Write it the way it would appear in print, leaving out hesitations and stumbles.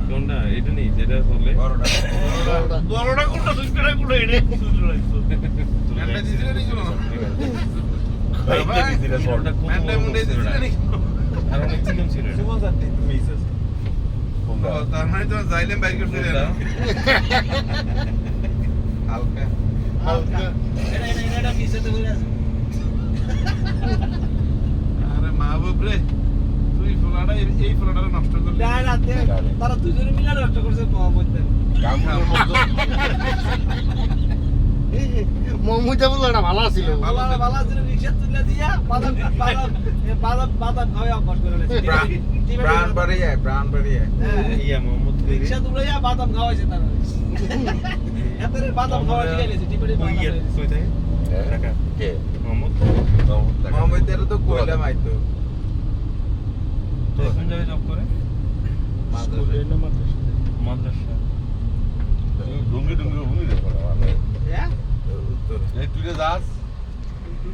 কোনটা এটা নেই যেটা চলে বড়টা কোনটা দুইটা কোনটা এটা ম্যান্ডা দিছিলা নি চলো এইটা দিছিলা বড়টা কত ম্যান্ডা মুন্ডে দিছিলা নি আর অনেক চিকন ছিল সুমন জানতে তুমি এইসব কোনটা তার মানে তো যাইলেন বাইক করতে না হালকা হালকা এটা মিশাতে বলে আছে আরে মা বাবরে তুই ফলাটা এই ফলাটা নষ্ট করলি না না তারা দুজনে মিলে নষ্ট করছে মোহাম্মদ কামড়ের মতো মমুজা বলটা ভালো ছিল বাবা বাবা যেন রিকশা তুলে দিয়া বাদাম খাওয়া অভ্যাস করে লেছে প্রাণ বাড়িয়ে ইয়া মোহাম্মদ রিকশা তুলে যা বাদাম খাওয়াইছে তারা এতরে বাদাম খাওয়া দিয়ে লেছে টিপড়ি ওই ইয়া কই থাকে টাকা কে মোহাম্মদ মোহাম্মদের তো কইলাম আইতো তো কোন জায়গায় জব করে মাদ্রাসা ডুঙ্গি ডুঙ্গি ভূমি দেখো হ্যাঁ এই তুই যাস